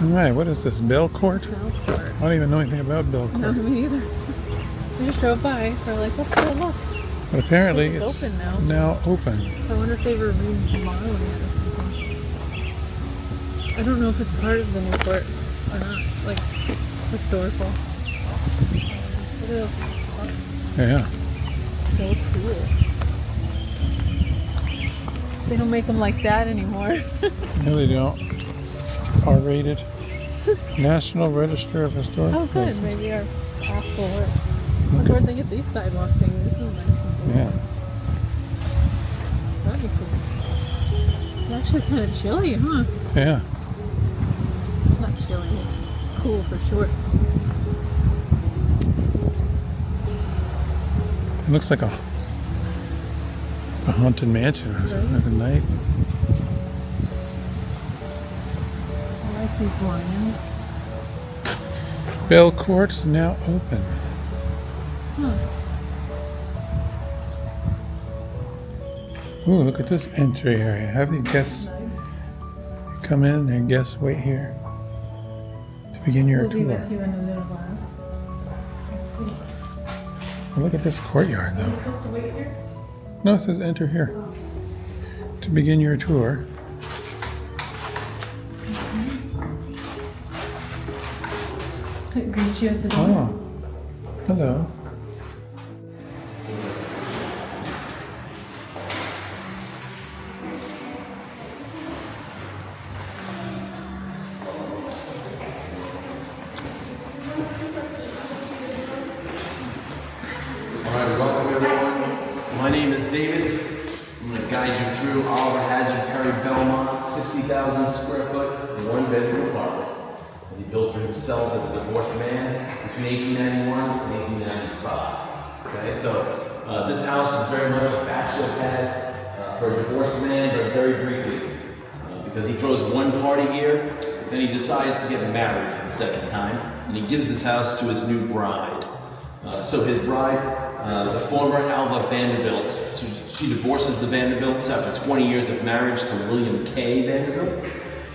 Alright, what is this? Bell Court? Bell Court. I don't even know anything about Bell Court. No, me either. We just drove by. We're like, let's go look. But apparently it's open now. Now open. I wonder if they were remodeling it or something. I don't know if it's part of the Newport or not. Like, historical. Look at those pups. Yeah. So cool. They don't make them like that anymore. No, they don't. R-rated. National Register of Historic Oh, good. Places. Maybe our path will work. Look where they get these sidewalk things. This is nice and cool. Yeah. That'd be cool. It's actually kind of chilly, huh? Yeah. Not chilly. It's cool for sure. It looks like a haunted mansion or something at night. I like these lions. Bell Court is now open. Huh. Ooh, look at this entry area. Have the guests come in and guests wait here to begin your We'll be tour. with you in a little while. Let's see. Well, look at this courtyard Are you though. supposed to wait here? No, it says enter here to begin your tour. I greet you at the door. Oh, hello. Alright, welcome everyone. My name is David. I'm going to guide you through Oliver Hazard Perry Belmont, 60,000 square foot, one bedroom apartment. That he built for himself as a divorced man between 1891 and 1895. Okay, so this house is very much a bachelor pad for a divorced man, but very briefly. Because he throws one party here, then he decides to get married for the second time, and he gives this house to his new bride. So his bride, the former Alva Vanderbilt, so she divorces the Vanderbilts after 20 years of marriage to William K. Vanderbilt.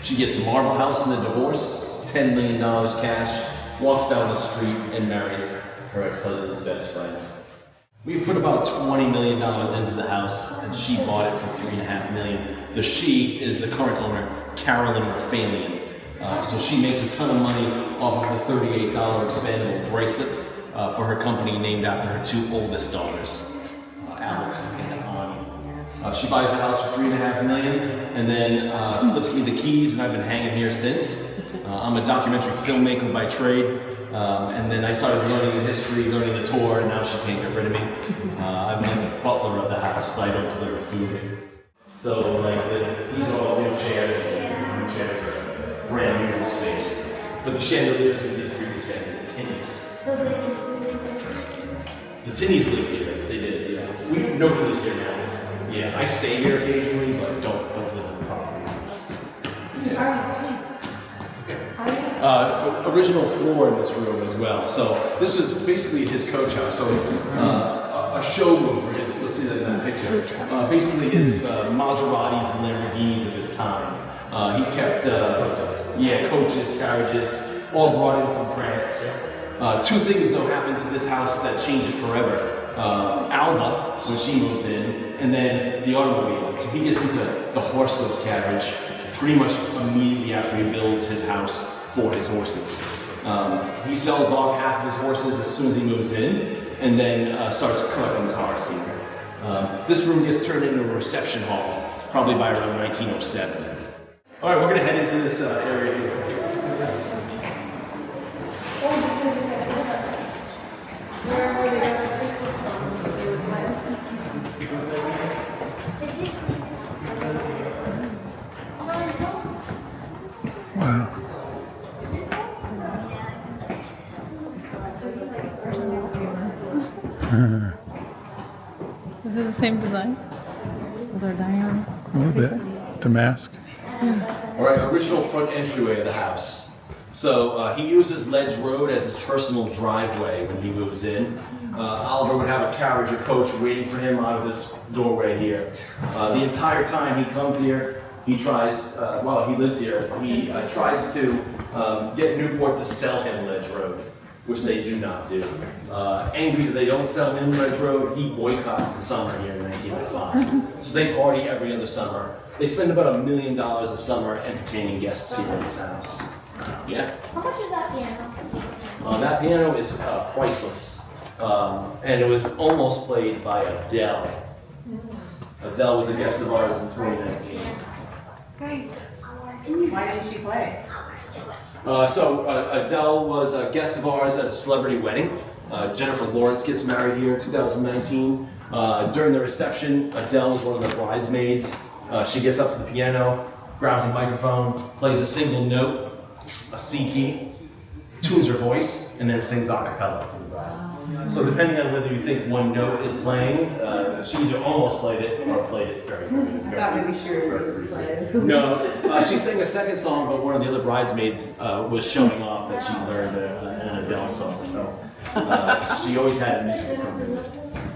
She gets a marble house in the divorce, $10 million cash, walks down the street and marries her ex-husband's best friend. We put about $20 million into the house, and she bought it for $3.5 million. The she is the current owner, Carolyn Rafalian. So she makes a ton of money off of the $38 expandable bracelet for her company named after her two oldest daughters, Alex and Ani. She buys the house for $3.5 million and then flips me the keys, and I've been hanging here since. I'm a documentary filmmaker by trade, and then I started learning the history, learning the tour, and now she can't get rid of me. I'm like the butler of the house, but I don't deliver food. So like these are all new chairs, and new chairs are brand new to the space. But the chandeliers would be the previous family, the Tinnies. The Tinnies lived here, they did, yeah. Nobody lives here now. Yeah, I stay here occasionally, but don't live in the property. Yeah. Original floor in this room as well. So this was basically his coach house. So it's a showroom for his, let's see that in that picture. Basically his Maseratis and Lamborghinis of his time. He kept, coaches, carriages, all brought in from France. Two things though happened to this house that changed it forever. Alva, when she moves in, and then the automobile. So he gets into the horseless carriage pretty much immediately after he builds his house for his horses. He sells off half of his horses as soon as he moves in, and then starts collecting cars here. This room gets turned into a reception hall, probably by around 1907. All right, we're gonna head into this area here. Wow. Is it the same design as our dining room? A little bit. Damask. All right, original front entryway of the house. So he uses Ledge Road as his personal driveway when he moves in. Oliver would have a carriage or coach waiting for him out of this doorway here. The entire time he comes here, he tries, he lives here, he tries to get Newport to sell him Ledge Road, which they do not do. Angry that they don't sell him Ledge Road, he boycotts the summer here in 1905. So they party every other summer. They spend about $1 million a summer entertaining guests here at his house. Yeah? How much is that piano? That piano is priceless. And it was almost played by Adele. Adele was a guest of ours in 2019. Why did she play? Adele was a guest of ours at a celebrity wedding. Jennifer Lawrence gets married here in 2019. During the reception, Adele was one of the bridesmaids. She gets up to the piano, grabs a microphone, plays a single note, a C key, tunes her voice, and then sings a cappella to the bride. So depending on whether you think one note is playing, she either almost played it or played it very, very, very. Not really sure it was played. No, she sang a second song, but one of the other bridesmaids was showing off that she learned an Adele song. So she always had music from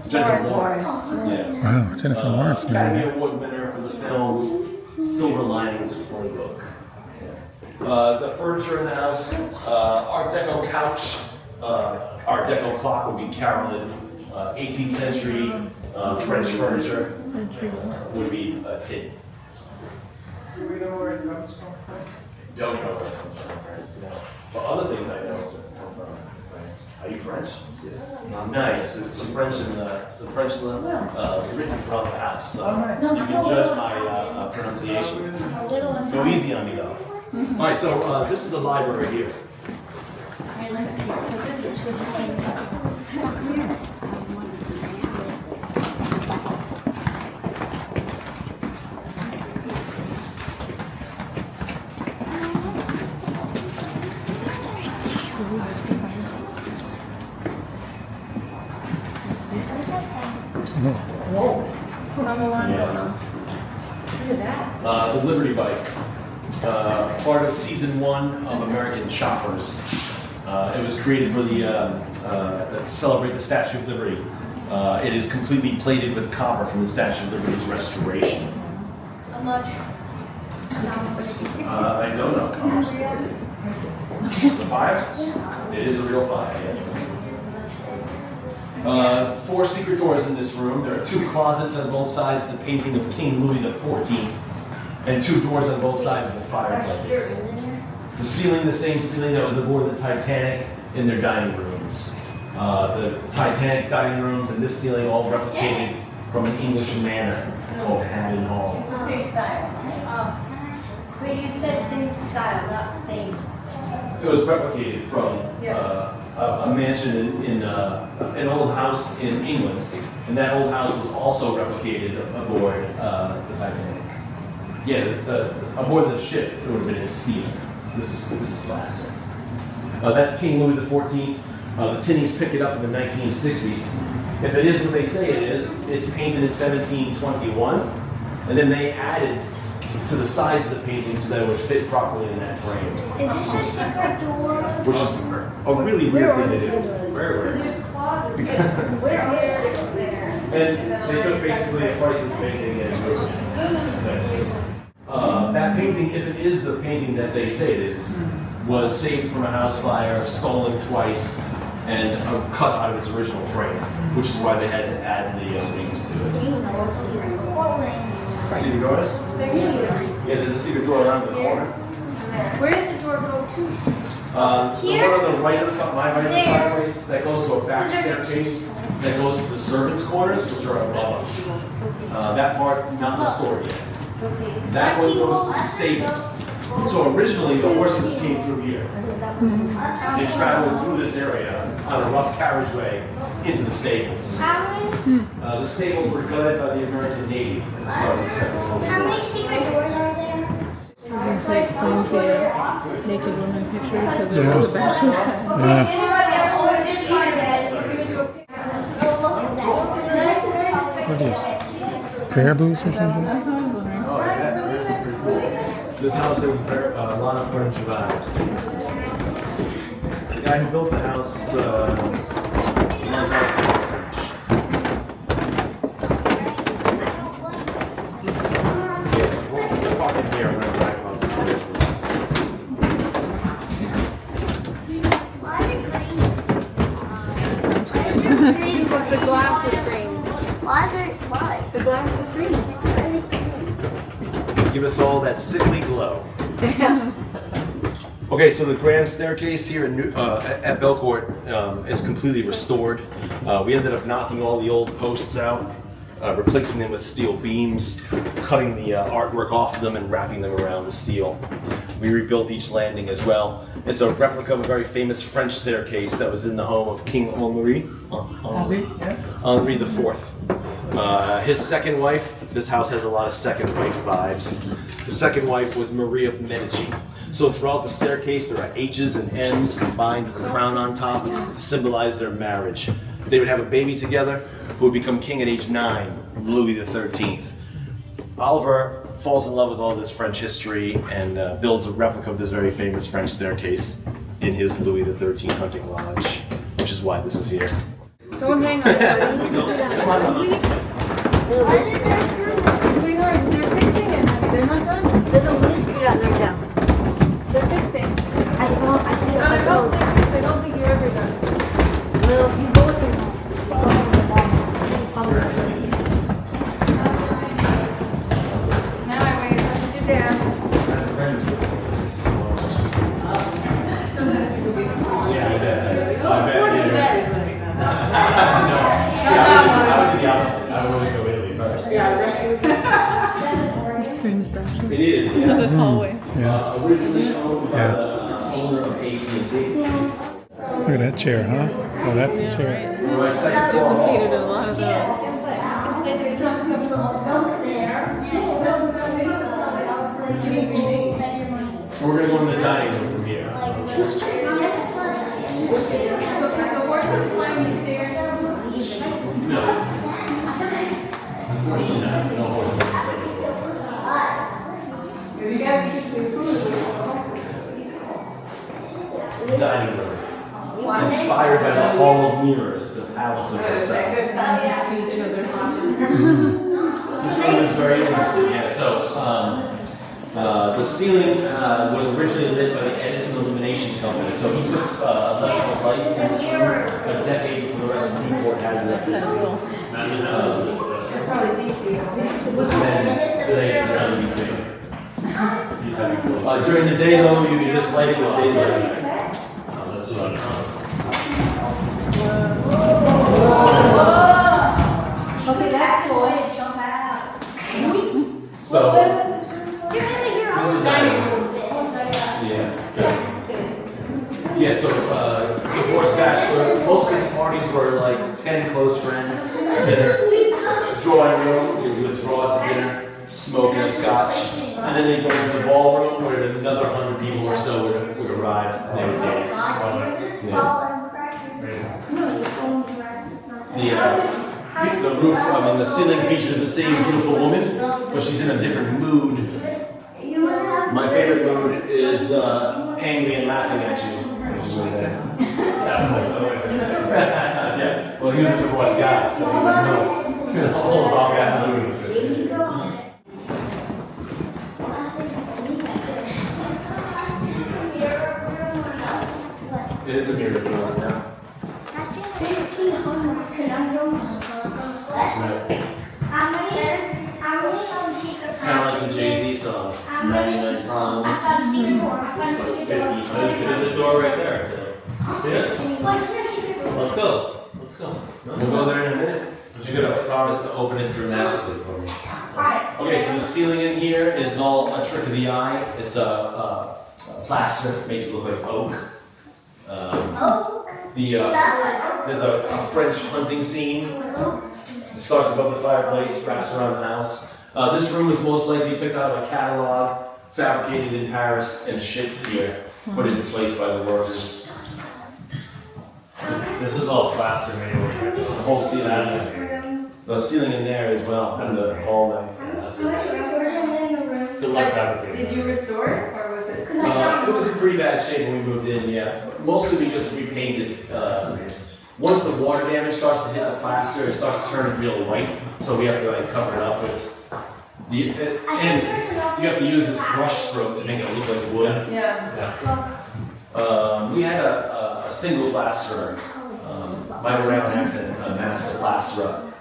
Jennifer Lawrence. Yeah. Wow, Jennifer Lawrence. Academy Award winner for the film Silver Linings for the book. The furniture in the house, Art Deco couch, Art Deco clock would be Carolyn, 18th century French furniture would be tin. Do we know where it comes from? Don't know where it comes from, parents, no. But other things I know come from France. Are you French? Yes. Nice. There's some French written throughout the house, so you can judge my pronunciation. Go easy on me though. All right, so this is the library here. Alright, let's see. So this is what Yes. Look at that. The Liberty Bike. Part of season 1 of American Choppers. It was created for to celebrate the Statue of Liberty. It is completely plated with copper from the Statue of Liberty's restoration. How much? I don't know. The fire? It is a real fire, yes. 4 secret doors in this room. There are 2 closets on both sides of the painting of King Louis XIV, and 2 doors on both sides of the fireplace. The ceiling, the same ceiling that was aboard the Titanic in their dining rooms. The Titanic dining rooms and this ceiling all replicated from an English manor called Hampden Hall. It's the same style. Oh. Wait, you said same style, not same. It was replicated from a mansion in an old house in England, and that old house was also replicated aboard the Titanic. Yeah, aboard the ship, it would have been in steel. This is glass. That's King Louis XIV. The Tinnings picked it up in the 1960s. If it is what they say it is, it's painted in 1721, and then they added to the sides of the painting so that it would fit properly in that frame. Is this a secret door? Which is a really weird thing to do. Very So weird. there's closets. Where are they? And they took basically a priceless painting and that painting, if it is the painting that they say it is, was saved from a house fire, stolen twice, and cut out of its original frame, which is why they had to add the rings to it. What ring? See the doors? Yeah, there's a secret door around the corner. Where does the door go to? The Here? one on the right of the my right of the There. fireplace that goes to a back staircase that goes to the servants' quarters, which are above us. That part not restored yet. That one goes to the stables. So originally the horses came through here. They traveled through this area on a rough carriageway into the stables. The stables were gutted by the American Navy at the start of the Second World War. How many secret doors are there? I guess it explains the naked woman picture, so there was a bathroom. What is it? Prayer booths or something? Oh, yeah. This house has a lot of French vibes. The guy who built the house loved all things French. Yeah, we'll park in here. I'm gonna back off the stairs. Because the glass is green. Why? The glass is green. Give us all that sickly glow. Okay, so the grand staircase here at Belcourt is completely restored. We ended up knocking all the old posts out, replacing them with steel beams, cutting the artwork off of them and wrapping them around the steel. We rebuilt each landing as well. It's a replica of a very famous French staircase that was in the home of King Henri IV. His second wife, this house has a lot of second wife vibes. The second wife was Marie of Medici. So throughout the staircase, there are H's and M's combined with a crown on top to symbolize their marriage. They would have a baby together who would become king at age 9, Louis XIII. Oliver falls in love with all this French history and builds a replica of this very famous French staircase in his Louis XIII hunting lodge, which is why this is here. So hang on, buddy. Sweetheart, they're fixing it. They're not done. There's a loose screw out there too. They're fixing. I see it On on a the house road. like this, I don't think you're ever done. Well, if you go with it, Now I wait. Sit down. Sometimes people get I would always go Italy first. This screams back. It is, yeah. This hallway. Yeah. Originally owned by the owner of AT&T. Look at that chair, huh? Oh, that's a chair. My second floor hall. Duplicated a lot of those. We're gonna go in the dining room from here. So could the horses climb the stairs? No. Unfortunately not. No horse on the second floor. Because you gotta keep your food. Dining room. Inspired by the Hall of Mirrors, the palace of Versailles. See each other. This room is very interesting, yeah. So, the ceiling was originally lit by the Edison Illumination Company. So he puts electrical light in this room a decade before the rest of Newport has electricity. Today it's the LED. During the day, though, you can just light it with daylight. That's what I'm Okay, that's cool. Jump out. So, Get out of here. this is the dining room. Yeah, good. Yeah, so divorce bachelor, most of his parties were like 10 close friends. Dinner, drawing room, you would withdraw to dinner, smoking a scotch, and then they go to the ballroom where another 100 people or so would arrive and they would dance. The roof, the ceiling features the same beautiful woman, but she's in a different mood. My favorite mood is angry and laughing at you. Which is really yeah. Well, he was a divorced guy, so he would know all about that mood. It is a miracle now. That's right. It's kind of like the Jay-Z song, 99 Problems. 50. There's a door right there. See it? Let's go. Let's go. We'll go there in a minute. But you gotta promise to open it dramatically for me. Okay, so the ceiling in here is all a trick of the eye. It's a plaster made to look like oak. There's a French hunting scene. It starts above the fireplace, wraps around the house. This room was most likely picked out of a catalog, fabricated in Paris, and shipped here, put into place by the workers. This is all plaster made over. The whole ceiling. The ceiling in there as well, and the hallway. Good luck fabricating. Did you restore it, or was it? It was in pretty bad shape when we moved in, yeah. Mostly we just repainted. Once the water damage starts to hit the plaster, it starts to turn real white. So we have to like cover it up with And you have to use this brush stroke to make it look like wood. We had a single plasterer, Michael Rowland accent, master plasterer.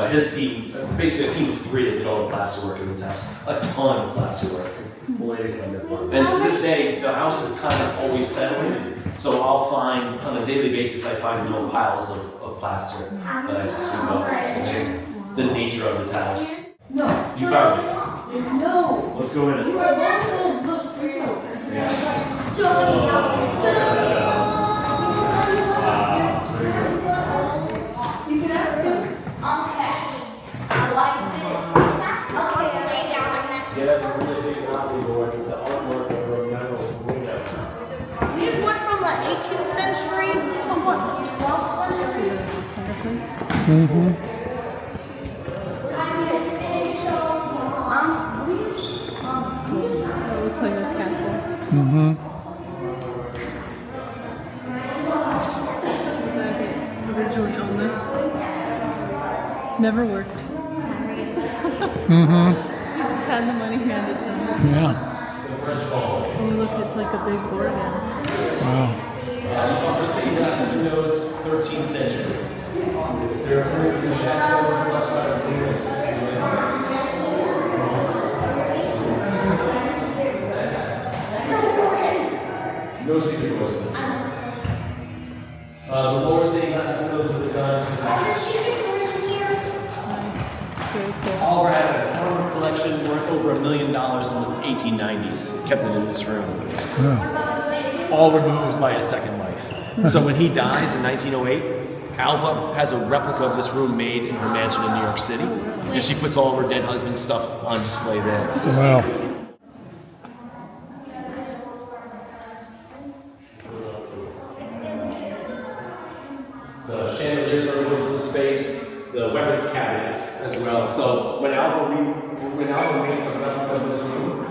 His team, basically a team of 3 that did all the plaster work in this house. A ton of plaster work. And to this day, the house is kind of always settling. So I'll find, on a daily basis, I find little piles of plaster that I have to sweep up. It's just the nature of this house. No. You found it. No. Let's go in it. You are one of those look real. You can ask him. Yeah, that's a really big copy board with the artwork over a metal window. You just went from the 18th century to what, the 12th century? Mm-hmm. It looks like a castle. Mm-hmm. They originally owned this. Never worked. Mm-hmm. Just had the money handed to him. Yeah. Oh, look, it's like a big organ. Wow. Upper stained glass windows, 13th century. They're approved from the chateau on the south side of England. No secret doors. The lower stained glass windows were designed to match. Very cool. Oliver had an armor collection worth over $1 million in the 1890s. Kept it in this room. Yeah. All removed by his second wife. So when he dies in 1908, Alva has a replica of this room made in her mansion in New York City. And she puts all of her dead husband's stuff on display there. Wow. The chandeliers are into the space, the weapons cabinets as well. So when Alva makes a replica of this room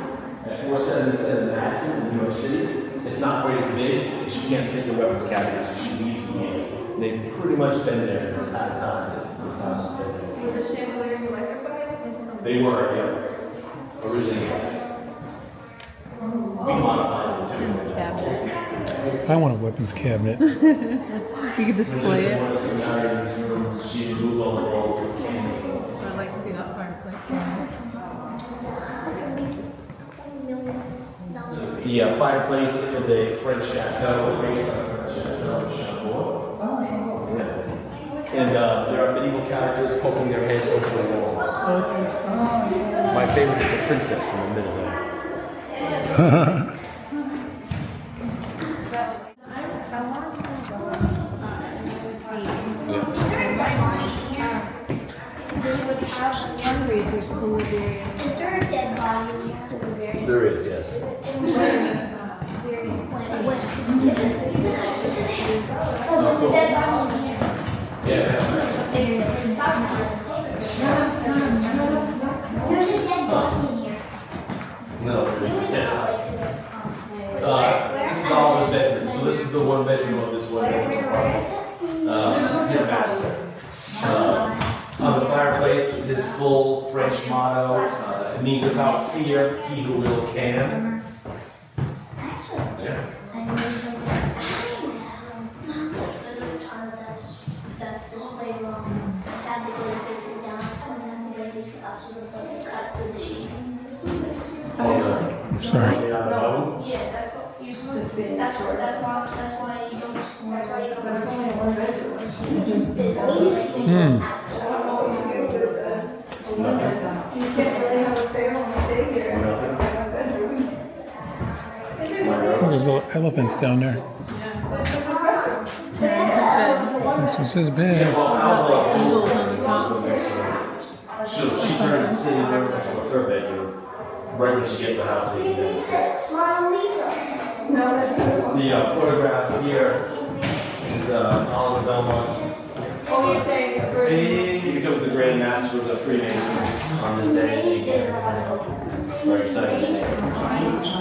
at 477 Madison in New York City, it's not quite as big. She can't fit the weapons cabinet, so she leaves them in. They've pretty much been there the entire time that this house has been there. Were the chandeliers electrified? They were, yeah. Originally, yes. We modified them too. Cabinet. I want a weapons cabinet. You could display it. She moved on the wall to I'd like to see that fireplace. The fireplace is a French chateau based on French chateau of Chambord. Yeah. And there are medieval characters poking their heads over the walls. My favorite is the princess in the middle there. They would have fundraisers in the various. Is there a dead body in the various? There is, yes. Various Yeah. There's a dead body in here. No. Yeah. This is Oliver's bedroom. So this is the one bedroom of this one bedroom apartment. His master. On the fireplace is his full French motto. It means without fear, he who will can. Yeah. There's a ton of that's displayed wrong. Have the way facing down, and have the way facing up, so the cut to the sheath. Sorry. Yeah, that's what you're supposed to be. That's why you don't. That's why you don't. But it's only one bedroom. You can't really have a fatal mistake here. There's little elephants down there. This was his bed. Well, Eagles on the top. So she turns the sitting room into her bedroom right when she gets the house in 1996. No, that's beautiful. The photograph here is Oliver Belmont. Oh, you're saying a version. He becomes the Grand Master of the Freemasons on this day. Very exciting.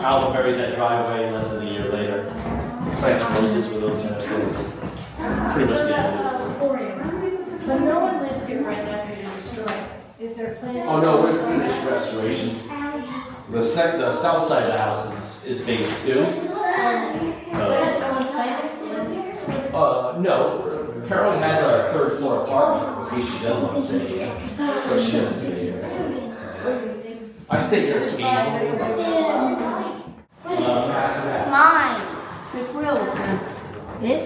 Alva buries that driveway less than a year later. Plants roses for those milestones. Pretty much the end of it. But no one lives here right after you destroy it. Is there plans? Oh no, we're finished restoration. The south side of the house is phase 2. No, Carolyn has a third floor apartment in case she does want to stay here. But she doesn't stay here. I stay here occasionally. It's mine. It's Will's. It is?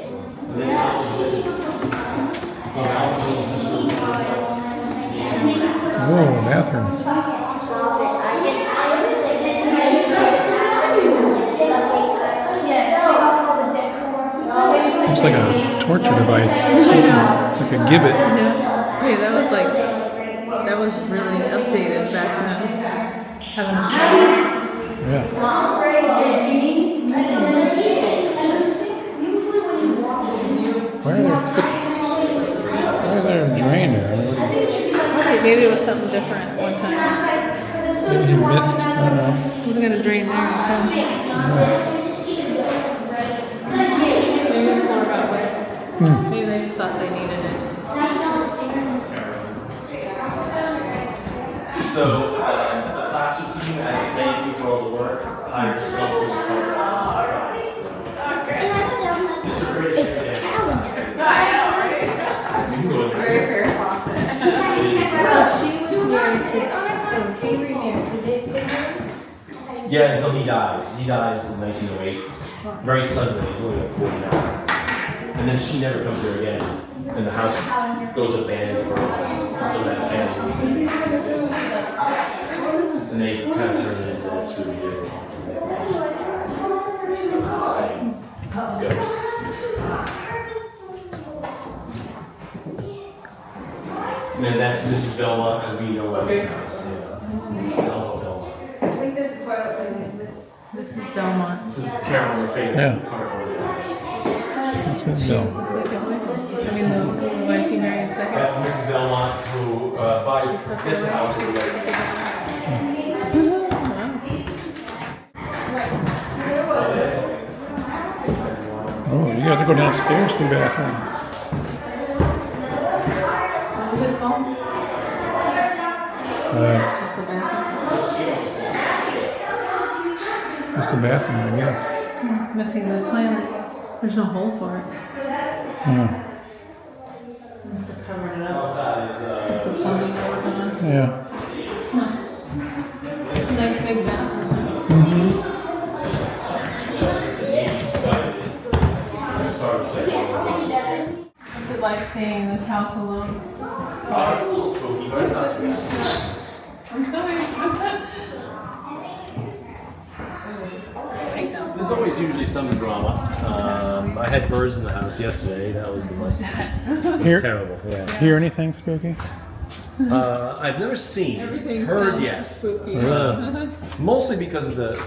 Oh, bathroom. Looks like a torture device. Like a gibbet. Hey, that was really updated back then. Having a shower. Yeah. Why is there a drain there? I mean, Maybe it was something different at one time. maybe you missed. I don't know. It was gonna drain there. So. Maybe the floor got wet. Maybe they just thought they needed it. So, the classroom team, as a thank you for all the work, hired someone to cover up as a surprise. It's a great calendar. You can go in there. Very fair faucet. So she was married to, so they remarried. Did they stay married? Yeah, until he dies. He dies in 1908. Very suddenly, he's only like 49. And then she never comes here again. And the house goes abandoned for a while until that family moves in. And they kind of turn it into that Scooby-Doo. Ghosts. And then that's Mrs. Belmont, as we know of this house. Yeah. Belmont. I think there's a toilet in it. This is Belmont. This is Carolyn, her favorite Yeah. car over the house. This is Bill. The second wife. I mean, the wife he married second. That's Mrs. Belmont, who buys this house. Oh, you have to go downstairs to the bathroom. His phone? It's just the bathroom. That's the bathroom, I guess. Missing the toilet. There's no hole for it. Oh, Must have covered it up. It's the plumbing that was on. yeah. Nice big bathroom. What's it like staying in this house alone? Oh, it's a little spooky, but it's not too bad. I'm coming. There's always usually some drama. I had birds in the house yesterday. That was the most. It was Here- terrible. Yeah. Hear anything spooky? I've never seen. Everything Heard sounds yes. spooky. Mostly because of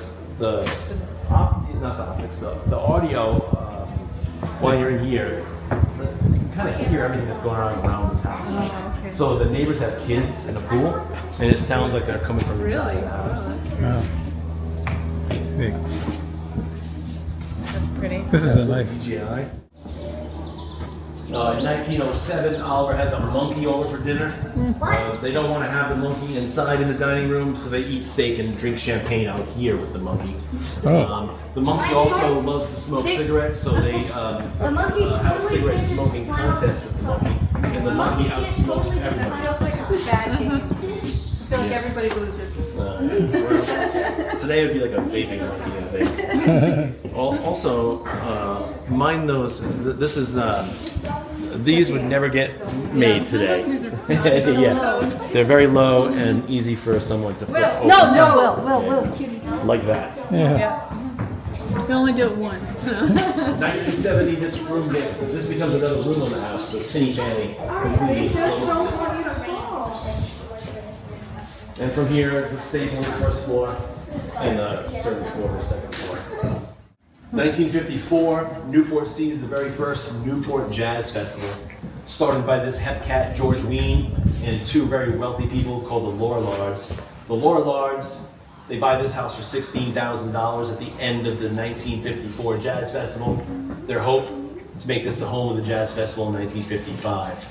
not the optics, the audio. While you're in here, you can kind of hear everything that's going on around this house. Oh, okay. So the neighbors have kids in a pool, and it sounds like they're coming from inside the house. Oh. Big. That's pretty. This is a nice. GI. In 1907, Oliver has a monkey over for dinner. They don't want to have the monkey inside in the dining room, so they eat steak and drink champagne out here with the monkey. Oh. The monkey also loves to smoke cigarettes, so they have a cigarette smoking contest with the monkey, and the monkey outsmokes everybody. Feels like a bad game. I feel like everybody loses. Today would be like a vaping monkey, I think. Also, mind those. This is. These would never get made today. Yeah, they're very low and easy for someone to flip open. Will, cutie. Like that. Yeah. Yeah. You only do it once. 1970, this becomes another room in the house. So Tinny Fanny completely closed it. And from here is the stables, first floor, and the service quarters, second floor. 1954, Newport sees the very first Newport Jazz Festival, started by this hep cat, George Wein, and two very wealthy people called the Lorlards. The Lorlards, they buy this house for $16,000 at the end of the 1954 Jazz Festival. Their hope to make this the home of the Jazz Festival in 1955.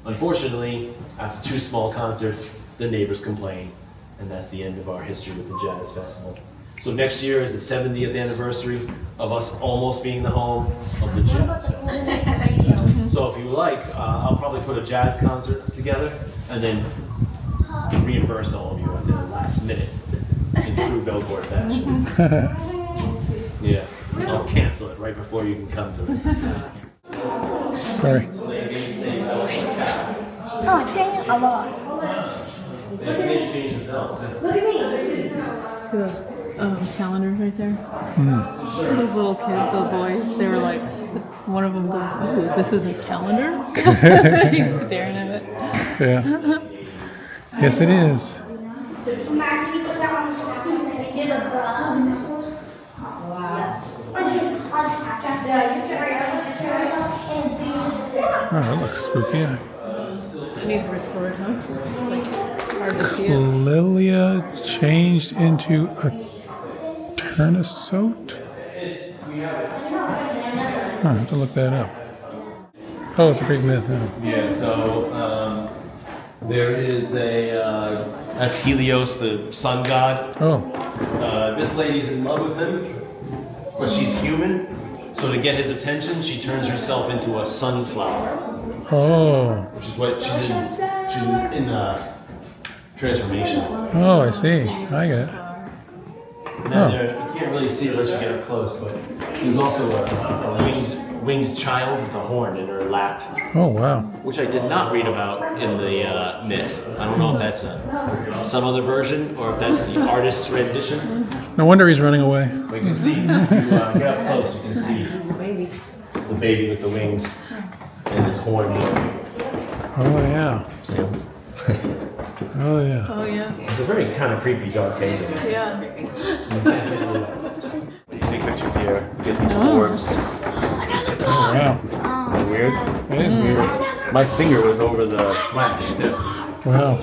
Unfortunately, after two small concerts, the neighbors complain, and that's the end of our history with the Jazz Festival. So next year is the 70th anniversary of us almost being the home of the Jazz Festival. So if you like, I'll probably put a jazz concert together and then reimburse all of you at the last minute in true Bellport fashion. Yeah, I'll cancel it right before you can come to it. Sorry. So they didn't say Bellport Pass. Oh, dang it, I lost. They didn't change themselves. See those calendars right there? Those little kids, those boys, they were like, one of them goes, "Oh, this is a calendar?" He's staring at it. Yeah. Yes, it is. Oh, that looks spooky. It needs restored, huh? It's like hard to see it. Lilia changed into a Turnisote? I have to look that up. Oh, it's a Greek myth. Huh? Yeah, so there is that's Helios, the sun god. Oh, This lady's in love with him, but she's human. So to get his attention, she turns herself into a sunflower, oh, which is what she's in transformation. oh, I see. I get it. Now you can't really see it unless you get up close, but there's also a winged child with a horn in her lap, Oh, wow. which I did not read about in the myth. I don't know if that's some other version or if that's the artist's rendition. No wonder he's running away. But you can see, if you get up close, you can see the baby with the wings and his horn here. Oh, yeah. So, Oh, yeah. Oh, yeah. it's a very kind of creepy dark painting. Yeah. Take pictures here, get these orbs. Oh, wow. Weird. That is weird. My finger was over the flash too, Wow.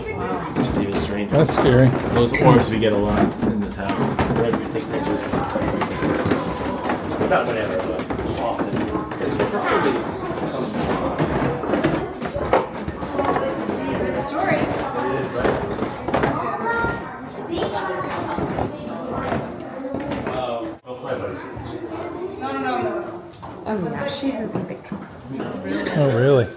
which is even strange. That's scary. Those orbs we get a lot in this house. Whenever we take pictures. Not whenever, but often. It's probably some. Good story. It is, right? Go play, buddy. No. Oh yeah, she's in some big trouble. Oh, really?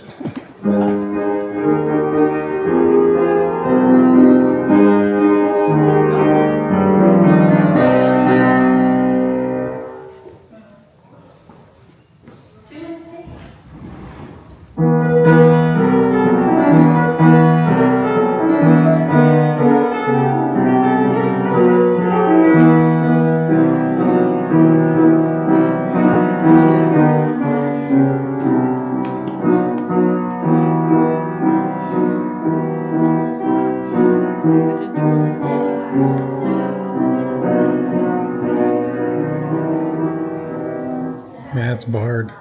Matt's barred.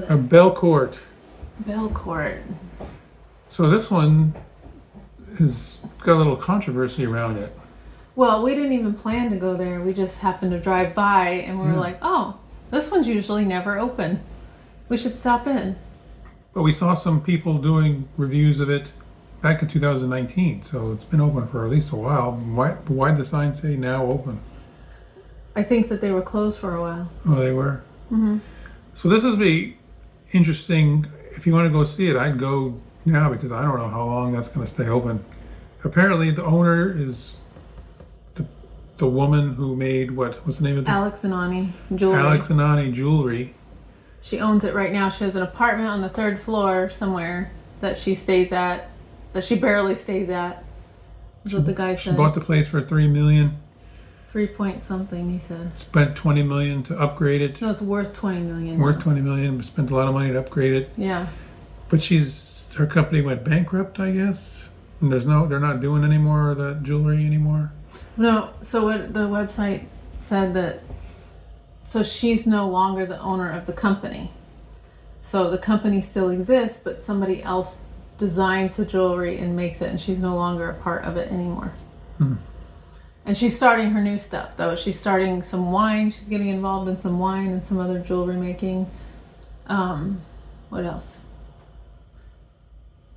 A Belcourt. Belcourt. So this one has got a little controversy around it. Well, we didn't even plan to go there. We just happened to drive by and we were Yeah. like, oh, this one's usually never open. We should stop in. But we saw some people doing reviews of it back in 2019, so it's been open for at least a while. Why'd the sign say now open? I think that they were closed for a while. Oh, they were? Mm-hmm. So this would be interesting. If you want to go see it, I'd go now because I don't know how long that's going to stay open. Apparently the owner is the woman who made, what's the name of it? Alex and Ani Jewelry. Alex and Ani Jewelry. She owns it right now. She has an apartment on the 3rd floor somewhere that she stays at, that she barely stays at. That's what the guy She said. bought the place for $3 million, 3 point something, he said. spent $20 million to upgrade it. No, it's worth 20 million. Worth now. $20 million, spent a lot of money to upgrade it. Yeah. But her company went bankrupt, I guess. And they're not doing any more of that jewelry anymore. No, so what the website said that, so she's no longer the owner of the company. So the company still exists, but somebody else designs the jewelry and makes it, and she's no longer a part of it anymore. And she's starting her new stuff, though. She's starting some wine. She's getting involved in some wine and some other jewelry making. What else?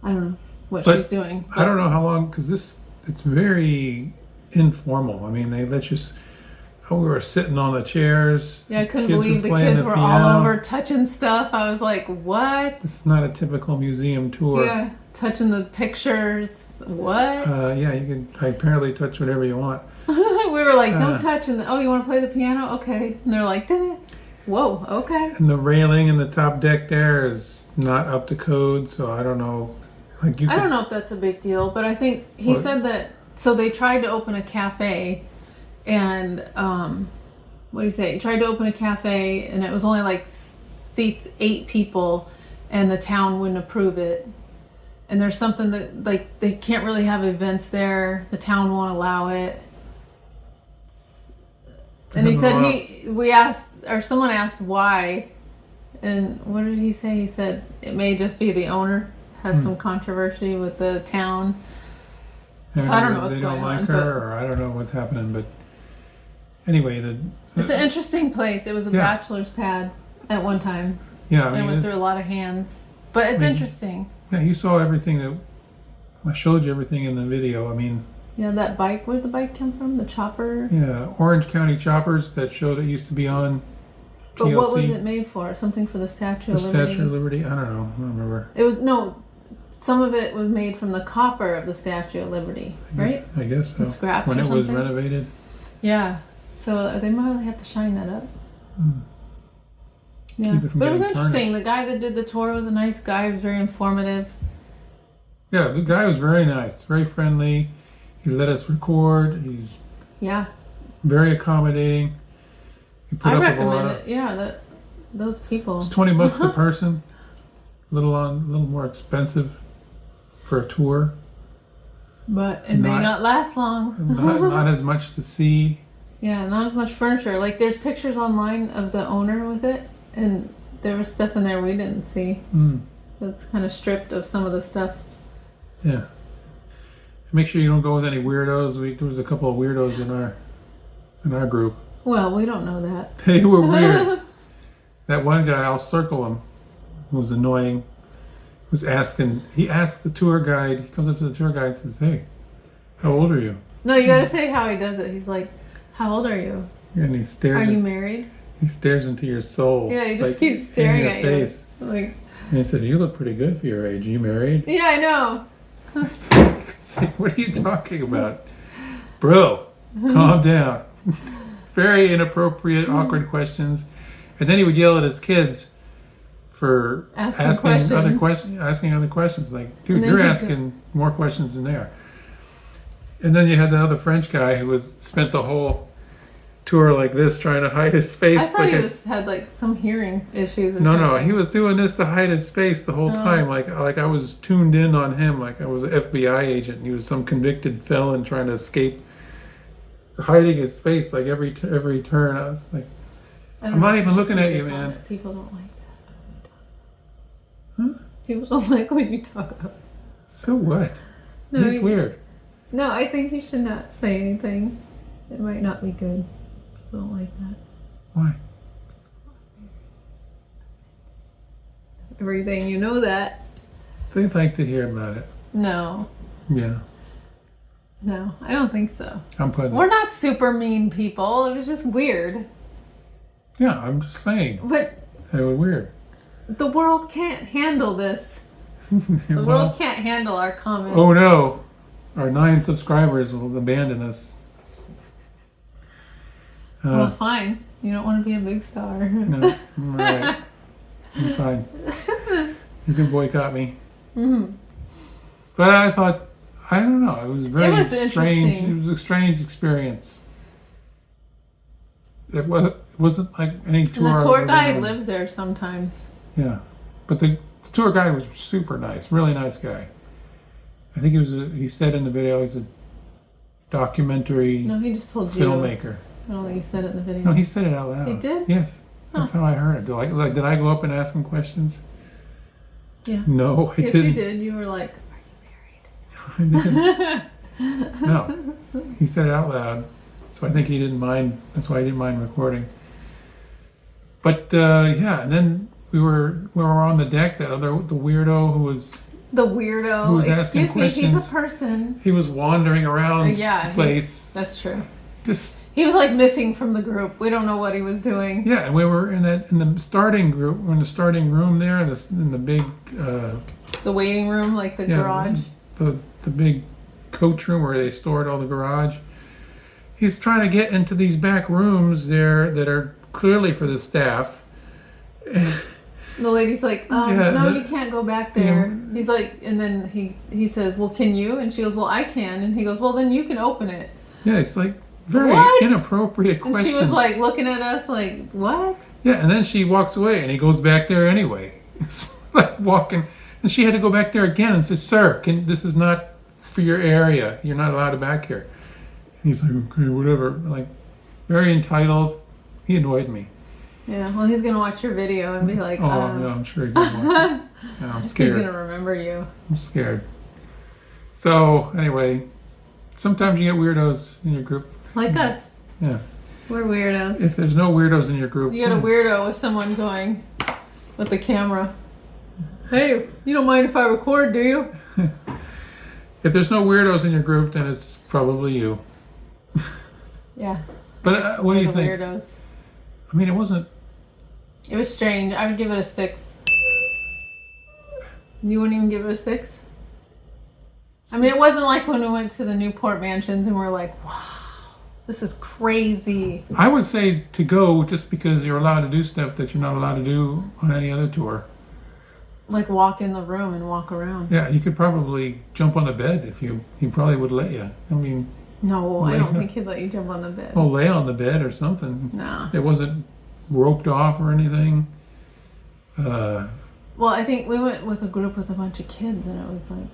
I don't know what But she's doing. I don't know how long, because it's very informal. I mean, they let you. We were sitting on the chairs. Yeah, I couldn't kids believe the playing kids were piano. all over touching stuff. I was like, what? It's not a typical museum tour. Yeah, touching the pictures. What? Yeah, you can apparently touch whatever you want. We were like, don't touch. And oh, you want to play the piano? Okay. And they're like, whoa, okay. And the railing in the top deck there is not up to code, so I don't know. I don't know if that's a big deal, but I think he What? said that. So they tried to open a cafe, and what did he say? He tried to open a cafe, and it was only like seats 8 people, and the town wouldn't approve it. And there's something that like they can't really have events there. The town won't allow it. And he said someone asked why, and what did he say? He said it may just be the owner has some controversy with the town. So I don't know what's they going don't like on, her, or I don't know what's happening. But anyway, It's an interesting place. It was a Yeah. bachelor's pad at one time. yeah, I And mean, it went through a lot of hands. But it's interesting. yeah, you saw everything that I showed you everything in the video. I mean, Yeah, that bike. Where'd the bike come from? The chopper? yeah, Orange County Choppers, that show that used to be on But TLC. what was it made for? Something for the Statue The of Liberty? Statue of Liberty. I don't know. I don't remember. It was, no, some of it was made from the copper of the Statue of Liberty, right? I guess so. The scraps when or it was something? renovated. Yeah. So they might have to shine that up. Yeah. Keep it from But it was getting interesting. The guy that did the tour was a nice guy. He was very informative. Yeah, the guy was very nice, very friendly. He let us record. He's Yeah. very accommodating. He put I up with a recommend lot it. Yeah, those people. It's $20 a person. A little more expensive for a tour. But it may Not- not last long. Not as much to see. Yeah, not as much furniture. Like there's pictures online of the owner with it, and there was stuff in there we didn't see. That's kind of stripped of some of the stuff. Yeah. Make sure you don't go with any weirdos. There was a couple of weirdos in our group. Well, we don't know that. They were weird. That one guy, I'll circle him, was annoying. He asked the tour guide, he comes up to the tour guide and says, "Hey, how old are you?" No, you gotta say how he does it. He's like, "How old are you? And he stares Are you married?" he stares into your soul. Yeah, he just like, keeps staring in your at face. you. Like, And he said, "You look pretty good for your age. Are you married?" yeah, I know. It's like, what are you talking about? Bro, calm down. Very inappropriate, awkward questions. And then he would yell at his kids for Asking asking other questions. Like, dude, And then you're he asking more questions than they are. And then you had the other French guy who spent the whole tour like this, trying to hide his face. I thought like he had like some hearing issues or no, something. no, he was doing this to hide his face the whole time. Like I was tuned in on him, like I was an FBI agent and he was some convicted felon trying to escape hiding his face like every turn. I was like, I'm not even looking at you, man. People don't like that. Huh? People don't like when you talk about it. So what? No, It's weird. No, I think you should not say anything. It might not be good. People don't like that. Why? Everything, you know that. They'd like to hear about it. No. Yeah, No, I don't think so. I'm putting. We're not super mean people. It was just weird. Yeah, I'm just saying. But They were weird. the world can't handle this. The world can't handle our comments. Oh no, our 9 subscribers will abandon us. Well, fine. You don't want to be a big star. No, I'm all right. I'm fine. You can boycott me. Mm-hmm. But I thought, I don't know, it was very It was strange. interesting. It was a strange experience. It wasn't like any And tour. the I've tour ever guide been on. lives there sometimes. Yeah, but the tour guide was super nice, really nice guy. I think he said in the video he's a documentary No, he just told you. filmmaker. I don't think he said it in the video. No, he said it out loud. He did? Yes, that's how I heard it. Like, did I go up and ask him questions? Yeah. No, I Yes, didn't. you did. You were like, I didn't. No, he said it out loud, so I think he didn't mind. That's why he didn't mind recording. But yeah, and then we were on the deck. The weirdo who was the weirdo. Who was asking Excuse me, he's questions? a person. he was wandering around Yeah, the place. That's true. Just He was like missing from the group. We don't know what he was doing. yeah, and we were in the starting group, in the starting room there, in the big The waiting room, like the yeah, garage. the big coach room where they stored all the garage. He's trying to get into these back rooms there that are clearly for the staff. The lady's like, Yeah, no, the- you can't go back there. He's like, and then he says, well, can you? And she goes, well, I can. And he goes, well, then you can open it. Yeah, it's like very What? inappropriate And questions. she was like looking at us like, what? Yeah, and then she walks away, and he goes back there anyway. It's like walking, and she had to go back there again and says, "Sir, this is not for your area. You're not allowed to back here." And he's like, "Okay, whatever." Like, very entitled. He annoyed me. Yeah, well, he's going to watch your video and be like, Oh, no, I'm sure he's gonna watch it. No, I'm he's scared. going to remember you. I'm scared. So anyway, sometimes you get weirdos in your group. Like us. Yeah. We're weirdos. If there's no weirdos in your group, You got a weirdo with someone going with the camera. Hey, you don't mind if I record, do you? if there's no weirdos in your group, then it's probably you. Yeah. But what do We're you the think? weirdos. I mean, it wasn't. It was strange. I would give it a 6. You wouldn't even give it a 6? I mean, it wasn't like when we went to the Newport mansions and we're like, wow, this is crazy. I would say to go just because you're allowed to do stuff that you're not allowed to do on any other tour. Like walk in the room and walk around. Yeah, you could probably jump on the bed if he probably would let you. I mean, No, I don't think he'd let you jump on the bed. well, lay on the bed or something. No. It wasn't roped off or anything. Well, I think we went with a group with a bunch of kids and it was like,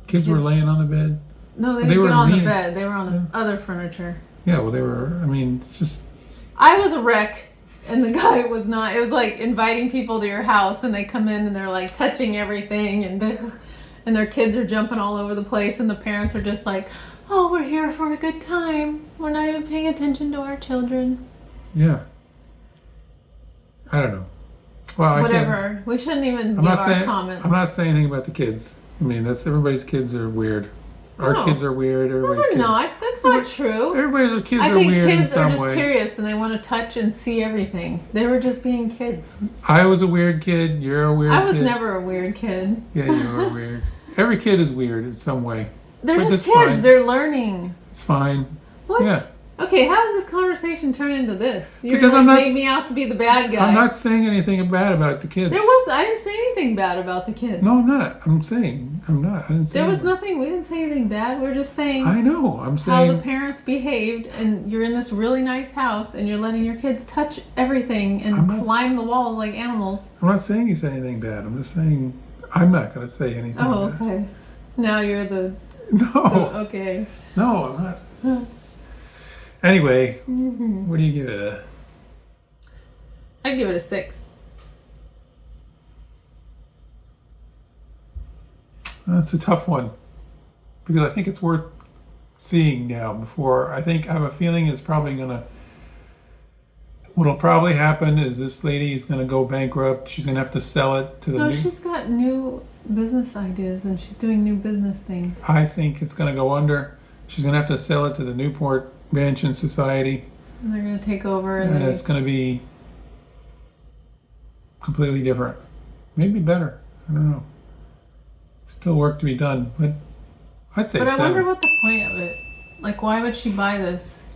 Kids were laying on the bed. no, they They didn't were get on the mean. bed. They were on the other furniture. Yeah, well, they were. I mean, it's just. I was a wreck and the guy was not. It was like inviting people to your house and they come in and they're like touching everything and and their kids are jumping all over the place and the parents are just like, oh, we're here for a good time. We're not even paying attention to our children. Yeah. I don't know. Well, I can't. Whatever. We shouldn't even I'm give not our saying. comments. I'm not saying anything about the kids. I mean, that's everybody's kids are weird. Our No. kids are weird. No, Everybody's they're kids. not. That's not true. Everybody's kids I are think weird in kids are some just way. curious and they want to touch and see everything. They were just being kids. I was a weird kid. You're a weird I was kid. never a weird kid. Yeah, you were weird. Every kid is weird in some way. They're But just that's kids. fine. They're learning. It's fine. What? Yeah. Okay, how did this conversation turn into this? You Because like, I'm not made me out to be the bad guy. I'm not saying anything bad about the kids. I didn't say anything bad about the kids. No, I'm not. I'm saying I'm not. I didn't say There was anything. nothing. We didn't say anything bad. We're just saying I know. I'm how the saying. parents behaved, and you're in this really nice house, and you're letting your kids touch everything and I'm not climb the walls like animals. I'm not saying you said anything bad. I'm just saying I'm not going to say anything. Oh, bad. okay. Now you're the No. okay. No, I'm not. Anyway, what do you give it? I'd give it a 6. That's a tough one because I think it's worth seeing now. Before I have a feeling it's probably gonna. What'll probably happen is this lady is gonna go bankrupt. She's gonna have to sell it to the. No, she's got new business ideas and she's doing new business things. I think it's gonna go under. She's gonna have to sell it to the Newport Mansion Society, And they're gonna take over and it's gonna be completely different. Maybe better. I don't know. Still work to be done, but I'd say But I 7. wonder what the point of it. Like, why would she buy this?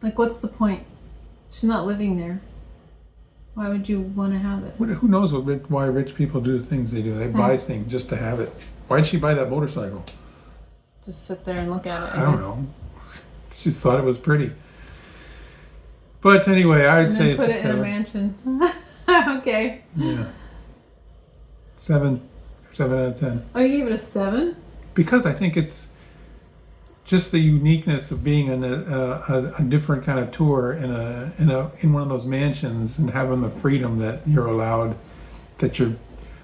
Like, what's the point? She's not living there. Why would you want to have it? Who knows why rich people do the things they do? They buy things just to have it. Why'd she buy that motorcycle? Just sit there and look at it. I don't know. She thought it was pretty. But anyway, I'd And say then it's put a it in 7. a mansion. Okay. Yeah. 7. 7 out of 10. Oh, you gave it a 7? Because I think it's just the uniqueness of being in a different kind of tour in one of those mansions and having the freedom that you're allowed, that you're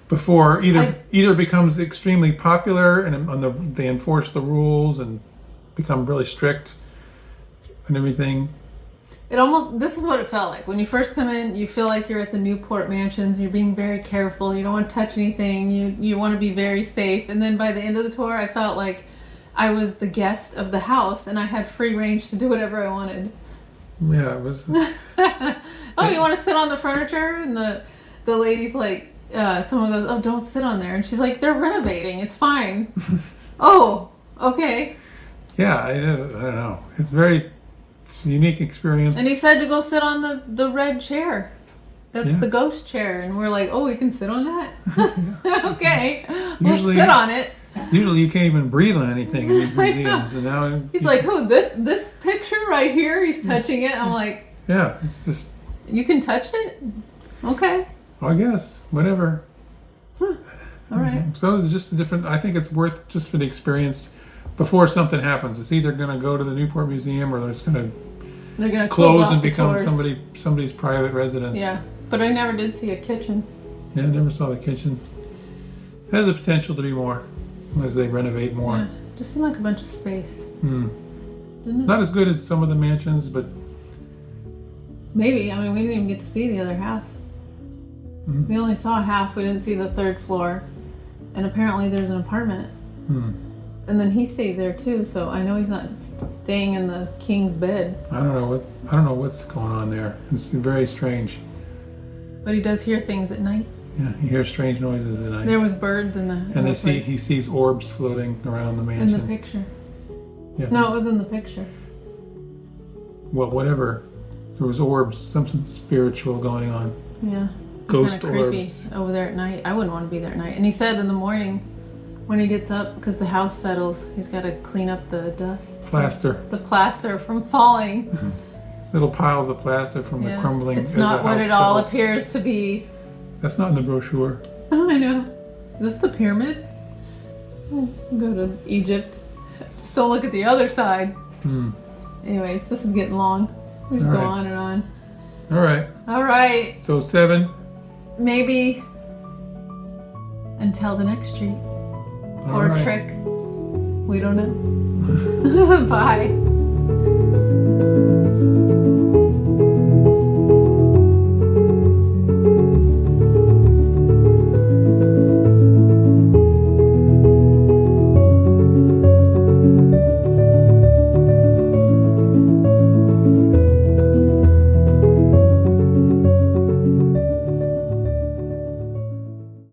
before either becomes extremely popular and they enforce the rules and become really strict and everything. This is what it felt like. When you first come in, you feel like you're at the Newport Mansions. You're being very careful. You don't want to touch anything. You want to be very safe. And then by the end of the tour, I felt like I was the guest of the house and I had free range to do whatever I wanted. Yeah, it was. Oh, you want to sit on the furniture? And the lady's like, someone goes, oh, don't sit on there. And she's like, they're renovating. It's fine. Oh, okay. Yeah, I don't know. It's a unique experience. And he said to go sit on the red chair. That's Yeah. the ghost chair. And we're like, oh, we can sit on that? Okay. Usually- We'll sit on it. Usually you can't even breathe on anything in these I know. museums, and now He's like, oh, this picture right here, he's touching it. I'm like, yeah, it's just, you can touch it? Okay. I guess, whatever. All right. So it's just a different. I think it's worth just for the experience before something happens. It's either going to go to the Newport Museum or it's going to They're going to close off and the become tours. somebody's private residence. Yeah. But I never did see a kitchen. Yeah, I never saw the kitchen. It has the potential to be more as they renovate more. Yeah. Just seemed like a bunch of space. Hmm. Didn't it? Not as good as some of the mansions, but Maybe. I mean, we didn't even get to see the other half. Mhm. We only saw half. We didn't see the 3rd floor. And apparently there's an apartment. And then he stays there too, so I know he's not staying in the king's bed. I don't know what's going on there. It's very strange. But he does hear things at night. Yeah, you hear strange noises at night. There was birds in the And the he sees orbs floating around the in mansion. the picture. Yeah. No, it was in the picture. Well, whatever. There was orbs, something spiritual going on. Yeah. Ghost Kind of creepy orbs. over there at night. I wouldn't want to be there at night. And he said in the morning when he gets up, because the house settles, he's got to clean up the dust, Plaster. the plaster from falling. Little piles of plaster from the Yeah. crumbling. It's as the not what house it all settles. appears to be. That's not in the brochure. Oh, I know. Is this the pyramids? Go to Egypt. Just don't look at the other side. Hmm. Anyways, this is getting long. We just All go right. on and on. All right. All right. So 7. Maybe until the next treat All or right. trick. We don't know. Bye.